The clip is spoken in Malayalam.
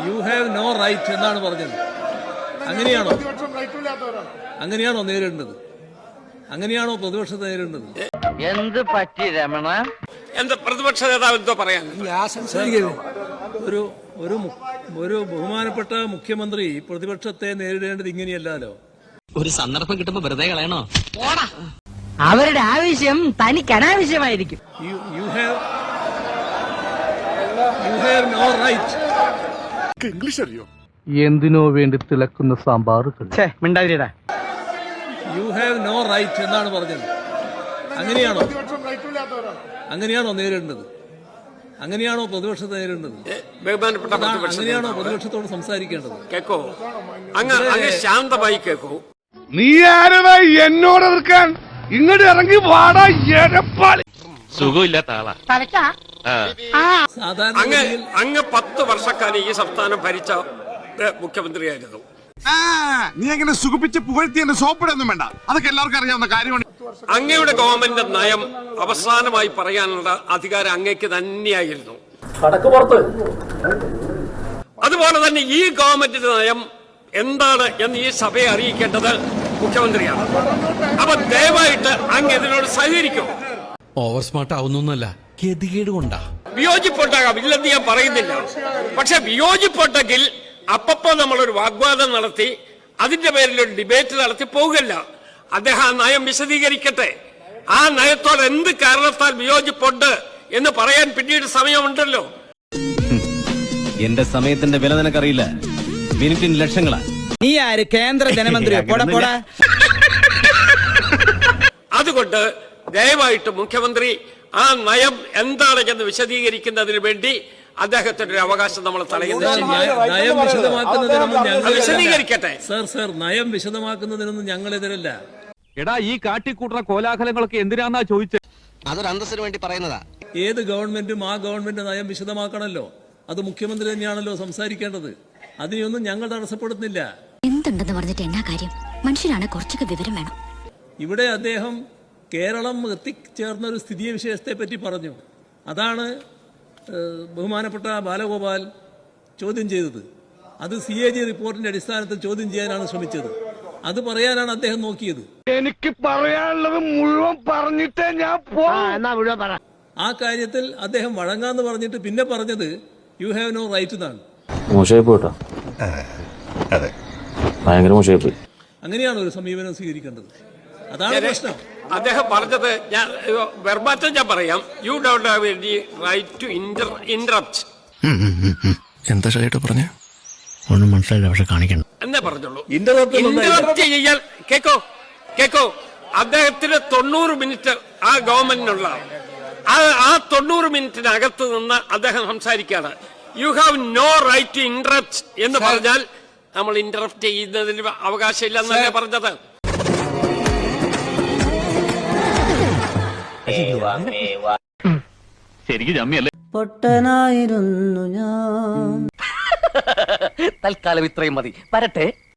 യു ഹാവ് നോ റൈറ്റ് എന്നാണ് പറഞ്ഞത്. അങ്ങനെയാണോ അങ്ങനെയാണോ നേരിടേണ്ടത്? അങ്ങനെയാണോ പ്രതിപക്ഷത്തെ നേരിടേണ്ടത്? എന്ത് പറ്റി രമണ? എന്താ പ്രതിപക്ഷ നേതാവ് എന്തോ പറയാൻ? ഒരു ഒരു ഒരു ബഹുമാനപ്പെട്ട മുഖ്യമന്ത്രി പ്രതിപക്ഷത്തെ നേരിടേണ്ടത് ഇങ്ങനെയല്ലോ. ഒരു സന്ദർഭം കിട്ടുമ്പോ വെറുതെ കളയണോ? അവരുടെ ആവശ്യം തനിക്ക് അനാവശ്യമായിരിക്കും. You have no right. English അറിയോ? എന്തിനോ വേണ്ടി തിളക്കുന്ന സാമ്പാറുകൾ. മിണ്ടാതിരിടാ. യു ഹാവ് നോ റൈറ്റ് എന്നാണ് പറഞ്ഞത്. അങ്ങനെയാണോ അങ്ങനെയാണോ നേരിടേണ്ടത്? അങ്ങനെയാണോ പ്രതിപക്ഷത്തെ നേരിടേണ്ടത്? ബഹുമാനപ്പെട്ട അങ്ങനെയാണോ പ്രതിപക്ഷത്തോട് സംസാരിക്കേണ്ടത്? കേക്കോ, അങ്ങ് ശാന്തമായി കേക്കോ. നീ ആരടാ എന്നോട് എതിർക്കാൻ? ഇങ്ങോട്ട് ഇറങ്ങി വാടാ എരപ്പാളി. സുഖമില്ലാത്ത ആളാ. സാധാരണ അങ്ങ് 10 വർഷക്കാലം ഈ സംസ്ഥാനം ഭരിച്ച മുഖ്യമന്ത്രിയായിരുന്നു. നീ അങ്ങനെ സുഖിപ്പിച്ച് പുകഴ്ത്തി എന്നെ സോപ്പിടൊന്നും വേണ്ട. അതൊക്കെ എല്ലാവർക്കും അറിയാവുന്ന കാര്യമാണ്. അങ്ങയുടെ ഗവൺമെന്റ് നയം അവസാനമായി പറയാനുള്ള അധികാരം അങ്ങേക്ക് തന്നെയായിരുന്നു. അതുപോലെ തന്നെ ഈ ഗവൺമെന്റിന്റെ നയം എന്താണ് എന്ന് ഈ സഭയെ അറിയിക്കേണ്ടത് മുഖ്യമന്ത്രിയാണ്. അപ്പൊ ദയവായിട്ട് അങ്ങ് ഇതിനോട് സഹകരിക്കും. ഓവർ സ്മാർട്ട് ആവുന്നൊന്നല്ല, ഗതികേട് കൊണ്ടാ. വിയോജിപ്പുണ്ടാകാം, ഇല്ലെന്ന് ഞാൻ പറയുന്നില്ല. പക്ഷെ വിയോജിപ്പുണ്ടെങ്കിൽ അപ്പപ്പോ നമ്മളൊരു വാഗ്വാദം നടത്തി അതിന്റെ പേരിൽ ഒരു ഡിബേറ്റ് നടത്തി പോകില്ല. അദ്ദേഹം ആ നയം വിശദീകരിക്കട്ടെ. ആ നയത്തോട് എന്ത് കാരണത്താൽ വിയോജിപ്പുണ്ട് എന്ന് പറയാൻ പിന്നീട് സമയമുണ്ടല്ലോ. എന്റെ സമയത്തിന്റെ വില നിനക്കറിയില്ല. മിനിറ്റിന് ലക്ഷങ്ങളാ. നീ ആര്? കേന്ദ്ര ധനമന്ത്രിയോ? പോടാ. അതുകൊണ്ട് ദയവായിട്ട് മുഖ്യമന്ത്രി ആ നയം എന്താണ് എന്ന് വിശദീകരിക്കുന്നതിന് വേണ്ടി അദ്ദേഹത്തിന്റെ ഒരു അവകാശം നമ്മൾ തടയുന്നില്ല. നയം വിശദമാക്കുന്നതിനൊന്നും ഞങ്ങൾ വിശദീകരിക്കട്ടെ. സർ നയം വിശദമാക്കുന്നതിനൊന്നും ഞങ്ങളെതിരല്ല. എടാ, ഈ കാട്ടിക്കൂട്ടുന്ന കോലാഹലങ്ങളൊക്കെ എന്തിനാന്നാ ചോദിച്ചത്? അതൊരു അന്തസ്സിന് വേണ്ടി പറയുന്നതാ. ഏത് ഗവൺമെന്റും ആ ഗവൺമെന്റ് നയം വിശദമാക്കണമല്ലോ. അത് മുഖ്യമന്ത്രി തന്നെയാണല്ലോ സംസാരിക്കേണ്ടത്. അതിനെയൊന്നും ഞങ്ങൾ തടസ്സപ്പെടുന്നില്ല. എന്തുണ്ടെന്ന് പറഞ്ഞിട്ട് എന്നാ കാര്യം? മനുഷ്യരാണ്, കുറച്ചൊക്കെ വിവരം വേണം. ഇവിടെ അദ്ദേഹം കേരളം എത്തിച്ചേർന്ന ഒരു സ്ഥിതിയെ വിശേഷത്തെ പറ്റി പറഞ്ഞു. അതാണ് ബഹുമാനപ്പെട്ട ബാലഗോപാൽ ചോദ്യം ചെയ്തത്. അത് CAG റിപ്പോർട്ടിന്റെ അടിസ്ഥാനത്തിൽ ചോദ്യം ചെയ്യാനാണ് ശ്രമിച്ചത്. അത് പറയാനാണ് അദ്ദേഹം നോക്കിയത്. എനിക്ക് പറയാനുള്ളത് മുഴുവൻ പറഞ്ഞിട്ടേ ഞാൻ ആ കാര്യത്തിൽ അദ്ദേഹം വഴങ്ങാന്ന് പറഞ്ഞിട്ട് പിന്നെ പറഞ്ഞത് യു ഹാവ് നോ റൈറ്റ് എന്നാണ്. മോശമായി പോട്ടോ. അതെ, ഭയങ്കര മോശമായി പോയി. അങ്ങനെയാണ് ഒരു സമീപനം സ്വീകരിക്കേണ്ടത്. അതാണ് പ്രശ്നം. അദ്ദേഹം പറഞ്ഞത് ഞാൻ വെർബാറ്റം ഞാൻ പറയാം. You don't have any right to interrupt. എന്താ ഷൈട്ട് പറഞ്ഞ? ഒന്നും മനസ്സിലായില്ല, പക്ഷെ കാണിക്കണം എന്നേ പറഞ്ഞുള്ളൂ. ഇന്ററപ്റ്റ് ചെയ്യാൻ കേക്കോ. അദ്ദേഹത്തിന് 90 മിനിറ്റ് ആ ഗവൺമെന്റിനുള്ള ആ 90 മിനിറ്റിനകത്ത് നിന്ന് അദ്ദേഹം സംസാരിക്കുകയാണ്. You have no right to interrupt എന്ന് പറഞ്ഞാൽ നമ്മൾ ഇന്ററപ്റ്റ് ചെയ്യുന്നതിന് അവകാശമില്ല എന്നല്ലേ പറഞ്ഞത്. ശരിക്കും ജമ്മിയല്ലേ? പൊട്ടനായിരുന്നു ഞാൻ. തൽക്കാലം ഇത്രയും മതി. വരട്ടെ.